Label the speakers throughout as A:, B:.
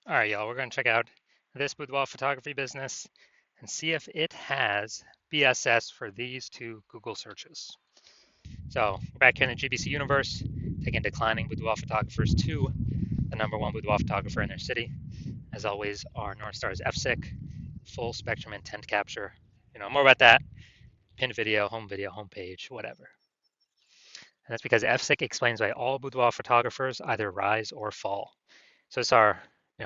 A: All right, y'all, we're going to check out this boudoir photography business and see if it has BSS for these two Google searches. So we're back here in the GBC universe, taking declining boudoir photographers to the #1 boudoir photographer in their city. As always, our North Star is FSIC, full spectrum intent capture. More about that, pinned video, home page, whatever. And that's because FSIC explains why all boudoir photographers either rise or fall. So it's our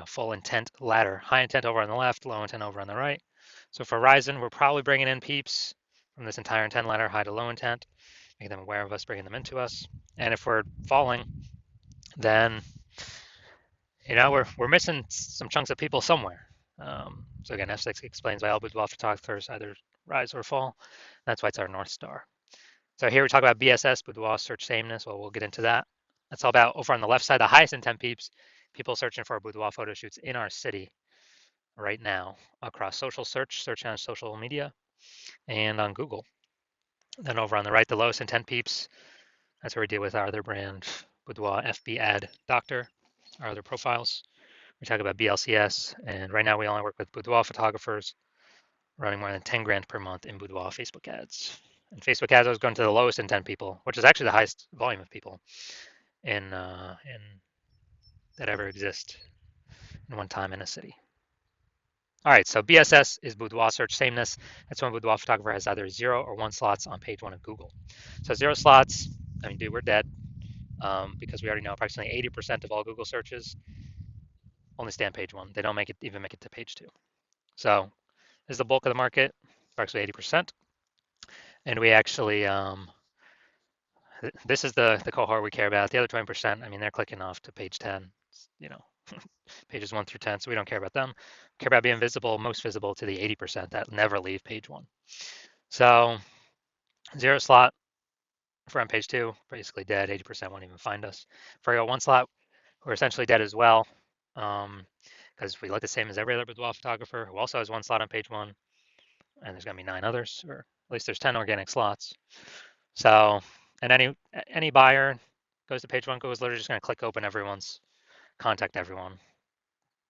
A: full intent ladder. High intent over on the left, low intent over on the right. So for Ryzen, we're probably bringing in peeps from this entire intent ladder, high to low intent, making them aware of us, bringing them into us. And if we're falling, then we're missing some chunks of people somewhere. So again, F6 explains why all boudoir photographers either rise or fall. That's why it's our North Star. So here we talk about BSS, boudoir search sameness. Well, we'll get into that. That's all about over on the left side, the highest intent peeps, people searching for boudoir photo shoots in our city right now across social searching on social media and on Google. Then over on the right, the lowest intent peeps, that's where we deal with our other brand, Boudoir FB Ad Doctor, our other profiles. We talk about BLCS, and right now we only work with boudoir photographers running more than 10 grand per month in boudoir Facebook ads. And Facebook ads, I was going to the lowest intent people, which is actually the highest volume of people in that ever exist in one time in a city. All right, so BSS is boudoir search sameness. That's when a boudoir photographer has either 0 or 1 slots on page 1 of Google. So 0 slots, I mean, dude, we're dead because we already know approximately 80% of all Google searches only stay on page 1. They don't even make it to page 2. So this is the bulk of the market, approximately 80%. And we actually, this is the cohort we care about. The other 20%, I mean, they're clicking off to page 10, pages 1 through 10, so we don't care about them. We care about being visible, most visible to the 80% that never leave page 1. So 0 slot, if we're on page 2, basically dead, 80% won't even find us. For our 1 slot, we're essentially dead as well, because we look the same as every other boudoir photographer who also has 1 slot on page 1, and there's going to be 9 others, or at least there's 10 organic slots. So, and any buyer goes to page 1, Google's literally just going to click open everyone's, contact everyone,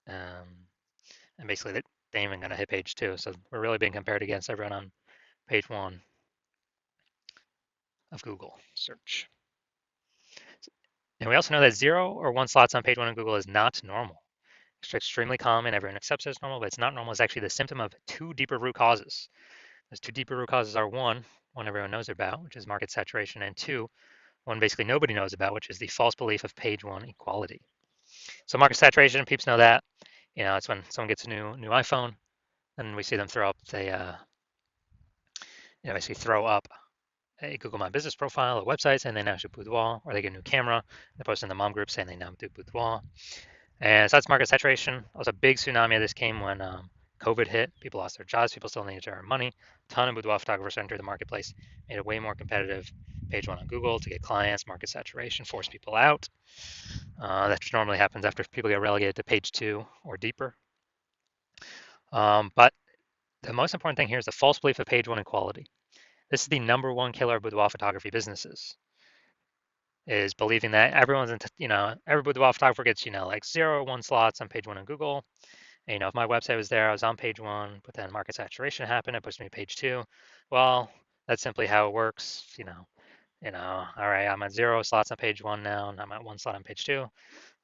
A: and basically they ain't even going to hit page 2. So we're really being compared against everyone on page 1 of Google search. And we also know that 0 or 1 slots on page 1 of Google is not normal. It's extremely common. Everyone accepts it as normal, but it's not normal. It's actually the symptom of 2 deeper root causes. Those 2 deeper root causes are one everyone knows about, which is market saturation, and 2, one basically nobody knows about, which is the false belief of page 1 equality. So market saturation, peeps know that. It's when someone gets a new iPhone, and we see them throw up basically throw up a Google My Business profile, a website saying they now shoot boudoir, or they get a new camera, they post in the mom group saying they now do boudoir. And so that's market saturation. It was a big tsunami of this came when COVID hit. People lost their jobs. People still needed to earn money. A ton of boudoir photographers entered the marketplace, made it way more competitive. Page 1 on Google to get clients, market saturation, force people out. That normally happens after people get relegated to page 2 or deeper. But the most important thing here is the false belief of page 1 equality. This is the #1 killer of boudoir photography businesses, is believing that every boudoir photographer gets, like 0 or 1 slots on page 1 on Google. And, if my website was there, I was on page 1, but then market saturation happened, it pushed me to page 2. Well, that's simply how it works. All right, I'm at 0 slots on page 1 now, and I'm at 1 slot on page 2.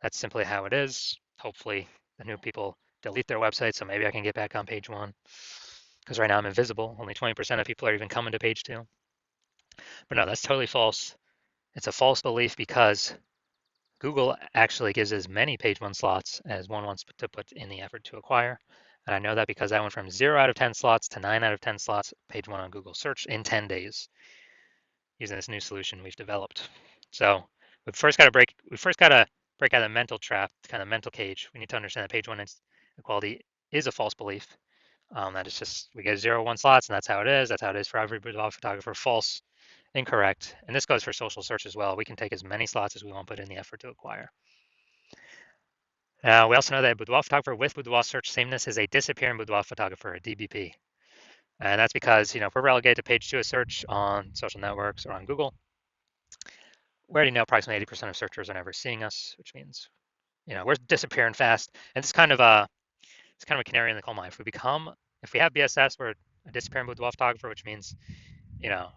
A: That's simply how it is. Hopefully, the new people delete their website, so maybe I can get back on page 1. Because right now I'm invisible. Only 20% of people are even coming to page 2. But no, that's totally false. It's a false belief because Google actually gives as many page 1 slots as one wants to put in the effort to acquire. And I know that because I went from 0 out of 10 slots to 9 out of 10 slots page 1 on Google search in 10 days using this new solution we've developed. So we first got to break out of the mental trap, kind of mental cage. We need to understand that page 1 equality is a false belief. That is just, we get 0, 1 slots, and that's how it is. That's how it is for every boudoir photographer. False, incorrect. And this goes for social search as well. We can take as many slots as we want, put in the effort to acquire. We also know that a boudoir photographer with boudoir search sameness is a disappearing boudoir photographer, a DBP. And that's because, if we're relegated to page 2 of search on social networks or on Google, we already know approximately 80% of searchers are never seeing us, which means, we're disappearing fast, and it's kind of a canary in the coal mine. If we have BSS, we're a disappearing boudoir photographer, which means you know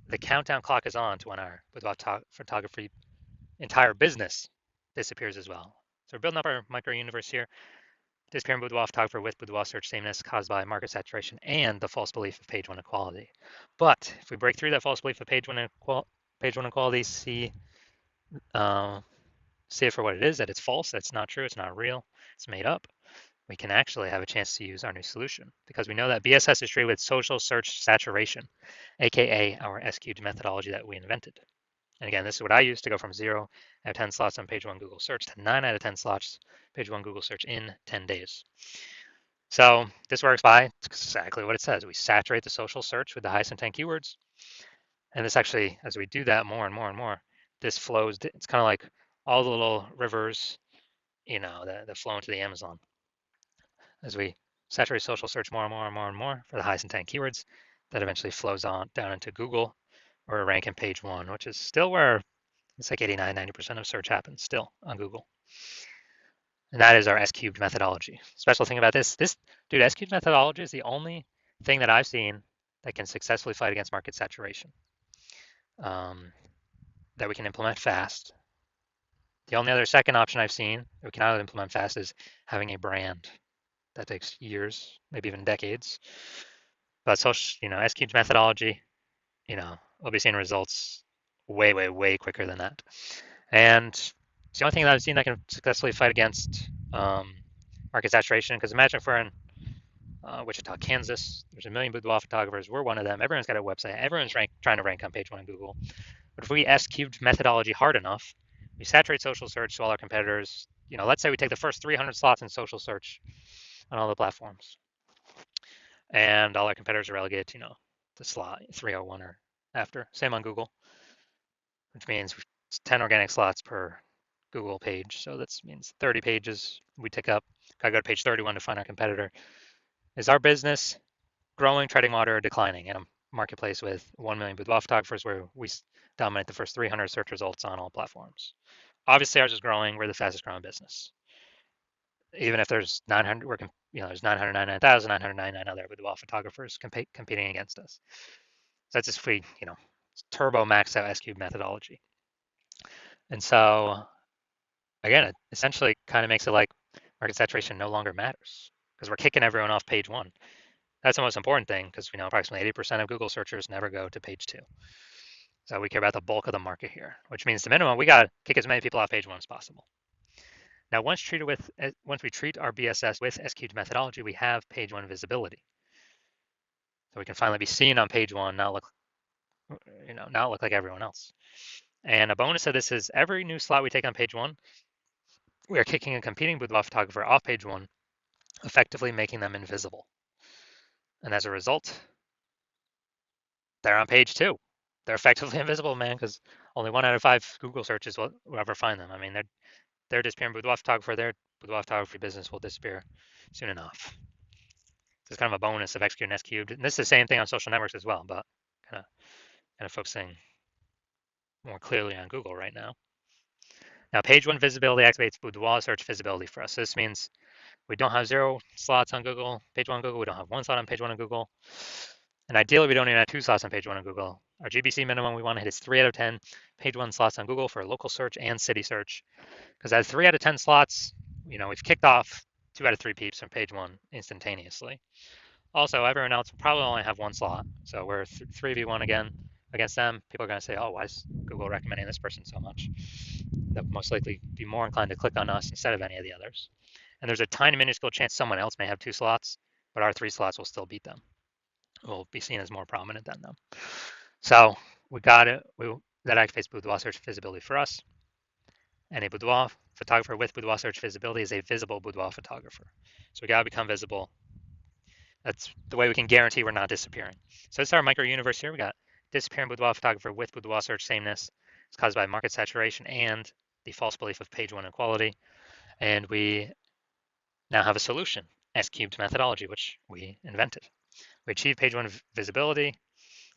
A: the countdown clock is on to when our boudoir photography entire business disappears as well. So we're building up our micro universe here. Disappearing boudoir photographer with boudoir search sameness caused by market saturation and the false belief of page one equality. But if we break through that false belief of page one equality, uh, see it for what it is, that it's false, that's not true, it's not real, it's made up, we can actually have a chance to use our new solution because we know that BSS is treated with social search saturation, aka our S-cubed methodology that we invented. And again, this is what I use to go from 0 out of 10 slots on page one Google search to 9 out of 10 slots page one Google search in 10 days. So this works by exactly what it says. We saturate the social search with the highest intent keywords. And this actually, as we do that more and more and more, this flows. It's kind of like all the little rivers, that flow into the Amazon. As we saturate social search more and more and more and more for the highest intent keywords, that eventually flows on down into Google, where we rank in page one, which is still where it's like 89, 90% of search happens still on Google. And that is our S-cubed methodology. Special thing about this, dude, S-cubed methodology is the only thing that I've seen that can successfully fight against market saturation, that we can implement fast. The only other second option I've seen that we cannot implement fast is having a brand. That takes years, maybe even decades. But S-cubed methodology, we'll be seeing results way, way, way quicker than that. And it's the only thing that I've seen that can successfully fight against market saturation. Because imagine if we're in Wichita, Kansas, there's a million boudoir photographers. We're one of them. Everyone's got a website. Everyone's trying to rank on page one on Google. But if we S-cubed methodology hard enough, we saturate social search to all our competitors. Let's say we take the first 300 slots in social search on all the platforms, and all our competitors are relegated to, the slot 301 or after. Same on Google, which means 10 organic slots per Google page. So that means 30 pages we tick up. Gotta go to page 31 to find our competitor. Is our business growing, treading water, or declining in a marketplace with 1 million boudoir photographers where we dominate the first 300 search results on all platforms? Obviously, ours is growing. We're the fastest growing business. Even if there's 900, there's 999,999 other boudoir photographers competing against us. So that's just free, turbo max out S-cube methodology. And so again, it essentially kind of makes it like market saturation no longer matters because we're kicking everyone off page one. That's the most important thing because we know approximately 80% of Google searchers never go to page two. So we care about the bulk of the market here, which means the minimum, we got to kick as many people off page one as possible. Now, once we treat our BSS with S-cubed methodology, we have page one visibility. So we can finally be seen on page one, not look like everyone else. And a bonus of this is every new slot we take on page one, we are kicking a competing boudoir photographer off page one, effectively making them invisible. And as a result, they're on page two. They're effectively invisible, man, because only 1 out of 5 Google searches will ever find them. I mean, they're disappearing boudoir photographer, their boudoir photography business will disappear soon enough. So it's kind of a bonus of X cubed and S cubed. And this is the same thing on social networks as well, but kind of focusing more clearly on Google right now. Now, page one visibility activates boudoir search visibility for us. So this means we don't have 0 slots on Google, page one on Google. We don't have 1 slot on page one on Google. And ideally, we don't even have 2 slots on page one on Google. Our GBC minimum we want to hit is 3 out of 10 page one slots on Google for local search and city search. Because at 3 out of 10 slots, we've kicked off 2 out of 3 peeps from page one instantaneously. Also, everyone else will probably only have 1 slot. So we're 3v1 again against them. People are going to say, oh, why is Google recommending this person so much? They'll most likely be more inclined to click on us instead of any of the others. And there's a tiny minuscule chance someone else may have 2 slots, but our 3 slots will still beat them. We'll be seen as more prominent than them. So we got it. That activates boudoir search visibility for us. And a boudoir photographer with boudoir search visibility is a visible boudoir photographer. So we got to become visible. That's the way we can guarantee we're not disappearing. So this is our micro universe here. We got disappearing boudoir photographer with boudoir search sameness. It's caused by market saturation and the false belief of page one equality. And we now have a solution, S-cubed methodology, which we invented. We achieve page one visibility,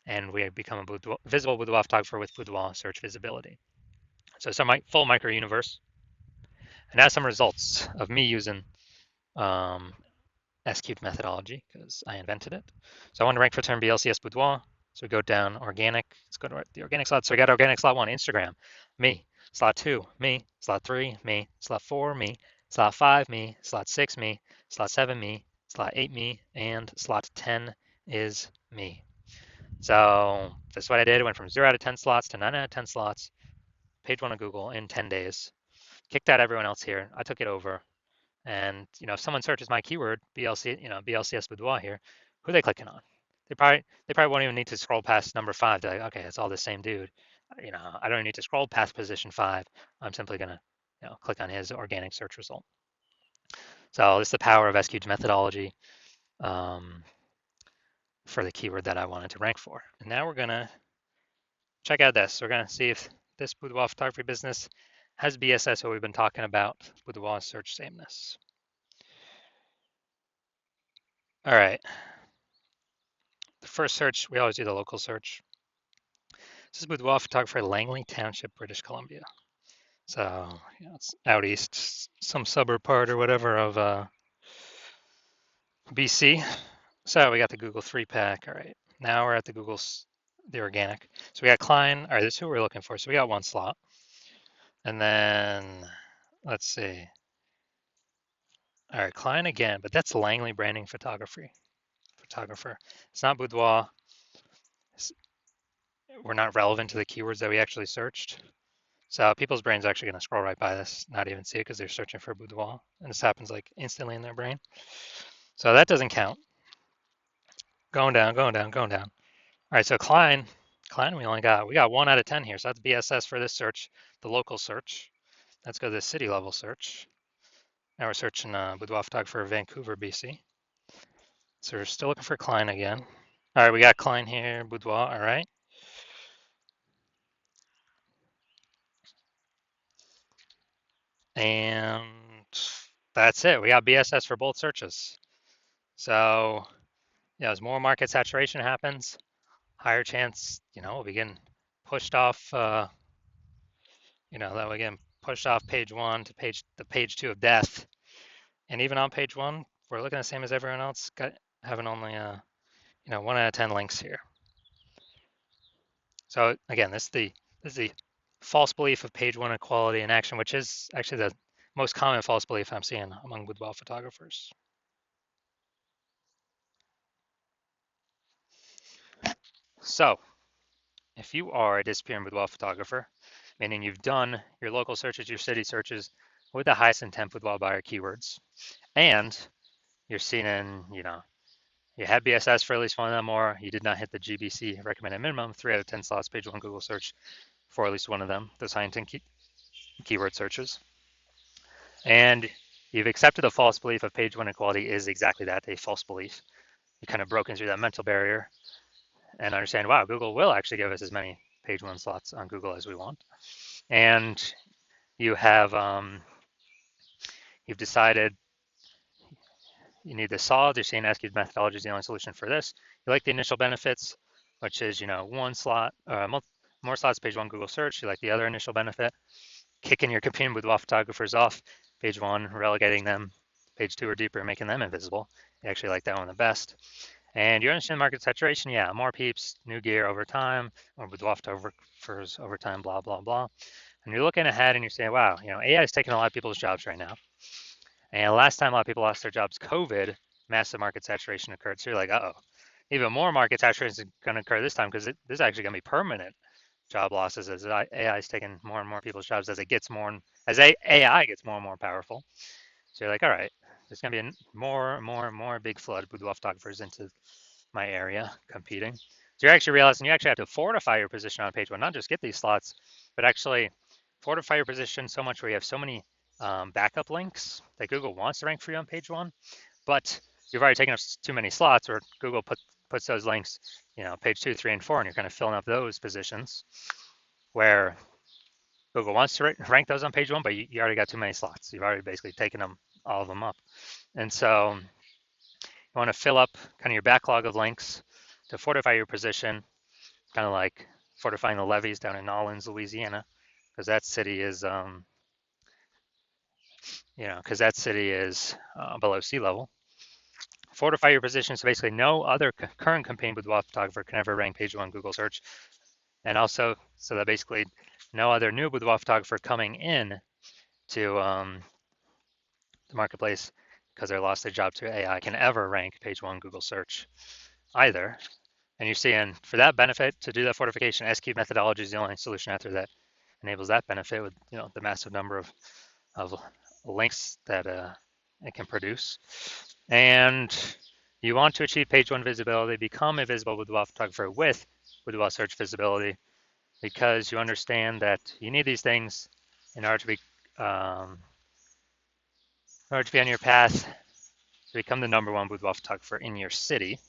A: and we become a visible boudoir photographer with boudoir search visibility. So it's our full micro universe. And now some results of me using um, S-cubed methodology because I invented it. So I want to rank for term BLCS Boudoir. So we go down organic. Let's go to the organic slot. So we got organic slot 1, Instagram, me. Slot 2, me. Slot 3, me. Slot 4, me. Slot 5, me. Slot 6, me. Slot 7, me. Slot 8, me. And slot 10 is me. So this is what I did. I went from 0 out of 10 slots to 9 out of 10 slots. Page 1 of Google in 10 days. Kicked out everyone else here. I took it over. And if someone searches my keyword BLCS Boudoir here, who are they clicking on? They probably won't even need to scroll past number 5. They're like, okay, it's all the same dude. I don't need to scroll past position 5. I'm simply gonna click on his organic search result. So this is the power of SQ's methodology um, for the keyword that I wanted to rank for. And now we're gonna check out this. We're gonna see if this boudoir photography business has BSS, what we've been talking about, boudoir search sameness. All right. The first search, we always do the local search. This is boudoir photographer, Langley Township, British Columbia. So it's out east, some suburb part or whatever of BC. So we got the Google 3-pack. All right, now we're at the organic. So we got Klein. All right, this is who we're looking for. So we got one slot. And then let's see. All right, Klein again, but that's Langley Branding Photographer. It's not boudoir. We're not relevant to the keywords that we actually searched. So people's brains are actually going to scroll right by this, not even see it because they're searching for boudoir. And this happens like instantly in their brain. So that doesn't count. Going down, going down, going down. All right, so Klein, we got 1 out of 10 here. So that's BSS for this search, the local search. Let's go to the city level search. Now we're searching boudoir photographer, Vancouver, BC. So we're still looking for Klein again. All right, we got Klein here, boudoir, all right. And that's it. We got BSS for both searches. So as more market saturation happens, higher chance, we'll begin pushed off, that we again pushed off page 1 to page 2 of death. And even on page 1, we're looking the same as everyone else, having only 1 out of 10 links here. So again, this is the false belief of page 1 equality in action, which is actually the most common false belief I'm seeing among boudoir photographers. So if you are a disappearing boudoir photographer, meaning you've done your local searches, your city searches with the highest intent boudoir buyer keywords, and you're seeing you had BSS for at least one of them, or you did not hit the GBC recommended minimum, 3 out of 10 slots, page 1 Google search for at least one of them, those high intent keyword searches. And you've accepted the false belief of page 1 equality is exactly that, a false belief. You kind of broken through that mental barrier and understand, wow, Google will actually give us as many page 1 slots on Google as we want. And you have you've decided you need this solved. You're saying SQ's methodology is the only solution for this. You like the initial benefits, which is 1 slot, more slots, page 1 Google search. You like the other initial benefit, kicking your competing boudoir photographers off page 1, relegating them page 2 or deeper, making them invisible. You actually like that one the best. And you understand market saturation, yeah, more peeps, new gear over time, more boudoir photographers over time, blah, blah, blah. And you're looking ahead and you're saying, wow, AI is taking a lot of people's jobs right now. And last time a lot of people lost their jobs, COVID, massive market saturation occurred. So you're like, uh-oh, even more market saturation is going to occur this time because this is actually going to be permanent job losses as AI is taking more and more people's jobs as AI gets more and more powerful. So you're like, all right, there's going to be a more and more big flood of boudoir photographers into my area competing. So you're actually realizing you actually have to fortify your position on page 1, not just get these slots, but actually fortify your position so much where you have so many backup links that Google wants to rank for you on page 1, but you've already taken up too many slots, or Google puts those links, page 2, 3, and 4, and you're kind of filling up those positions where Google wants to rank those on page 1, but you already got too many slots. You've already basically taken all of them up. And so you want to fill up kind of your backlog of links to fortify your position, kind of like fortifying the levees down in Nolens, Louisiana, because that city is because that city is below sea level. Fortify your position so basically no other current campaign boudoir photographer can ever rank page one Google search. And also so that basically no other new boudoir photographer coming in to the marketplace because they lost their job to AI can ever rank page one Google search either. And you're seeing for that benefit to do that fortification, S-cube methodology is the only solution out there that enables that benefit with the massive number of links that it can produce. And you want to achieve page one visibility, become a visible boudoir photographer with boudoir search visibility, because you understand that you need these things in order to be on your path to become the number one boudoir photographer in your city.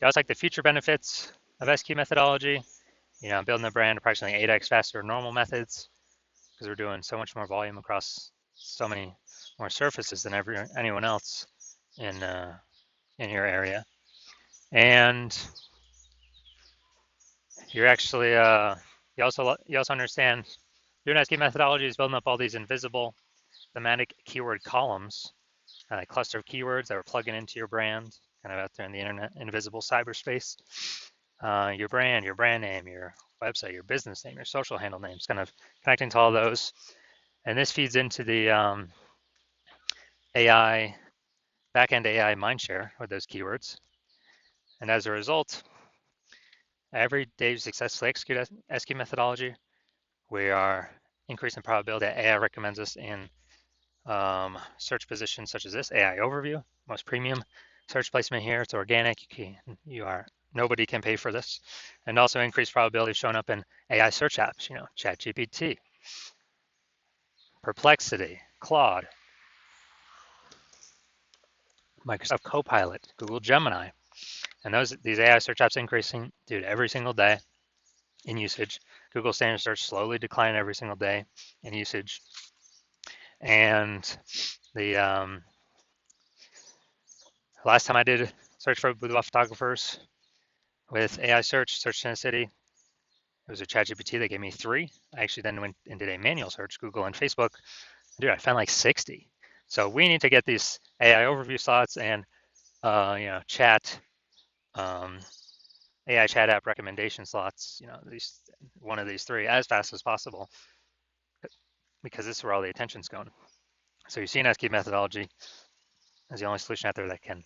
A: You also like the future benefits of S-cube methodology. Building a brand approximately 8x faster than normal methods because we're doing so much more volume across so many more surfaces than anyone else in your area. And you're actually you also understand doing S-cube methodology is building up all these invisible thematic keyword columns, a cluster of keywords that we're plugging into your brand, kind of out there in the internet, invisible cyberspace. Your brand name, your website, your business name, your social handle names, kind of connecting to all those. And this feeds into the AI, backend AI mindshare with those keywords. And as a result, every day you successfully execute S-cube methodology, we are increasing the probability that AI recommends us in search positions such as this, AI overview, most premium search placement here. It's organic. Nobody can pay for this. And also increased probability of showing up in AI search apps, ChatGPT, Perplexity, Claude, Microsoft Copilot, Google Gemini. And these AI search apps increasing, dude, every single day in usage. Google standard search slowly declining every single day in usage. And the last time I did search for boudoir photographers with AI search in a city, it was a ChatGPT that gave me 3. I actually then went and did a manual search, Google and Facebook. Dude, I found like 60. So we need to get these AI overview slots and chat AI chat app recommendation slots, one of these 3 as fast as possible, because this is where all the attention's going. So you're seeing S-cube methodology as the only solution out there that can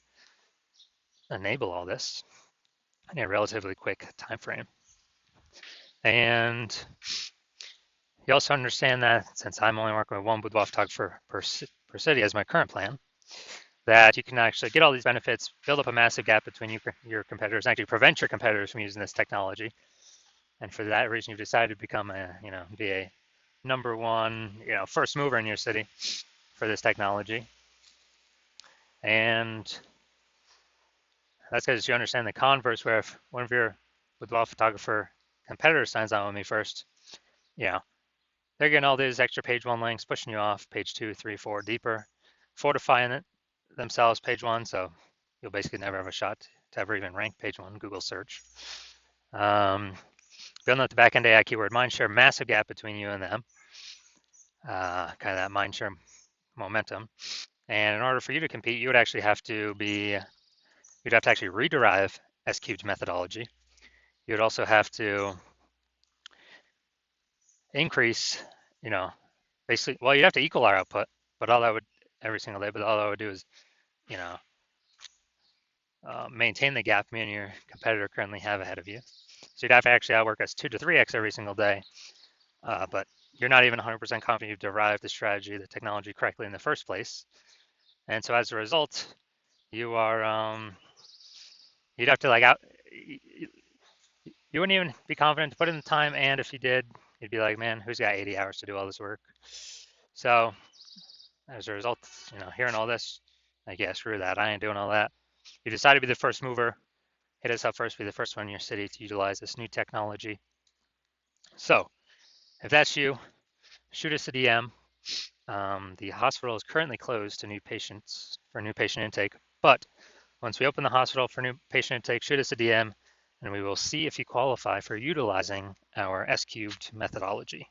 A: enable all this in a relatively quick time frame. And you also understand that since I'm only working with one boudoir photographer per city as my current plan, that you can actually get all these benefits, build up a massive gap between your competitors, and actually prevent your competitors from using this technology. And for that reason, you've decided to become be a number one, first mover in your city for this technology. And that's because you understand the converse, where if one of your boudoir photographer competitors signs on with me first, they're getting all these extra page one links, pushing you off page 2, 3, 4 deeper, fortifying it themselves page one, so you'll basically never have a shot to ever even rank page one Google search. Building up the backend AI keyword mindshare, massive gap between you and them, kind of that mindshare momentum. And in order for you to compete, you'd actually have to actually rederive S-cubed methodology. You'd also have to increase, basically, well, you'd have to equal our output, but all that would every single day, but all that would do is, maintain the gap me and your competitor currently have ahead of you. So you'd have to actually outwork us 2 to 3x every single day, but you're not even 100% confident you've derived the strategy, the technology correctly in the first place. And so as a result, you are, you'd have to you wouldn't even be confident to put in the time, and if you did, you'd be like, man, who's got 80 hours to do all this work? So as a result, hearing all this, like, yeah, screw that, I ain't doing all that. You decide to be the first mover, hit us up first, be the first one in your city to utilize this new technology. So if that's you, shoot us a DM. The hospital is currently closed to new patients for new patient intake, but once we open the hospital for new patient intake, shoot us a DM and we will see if you qualify for utilizing our S-cubed methodology.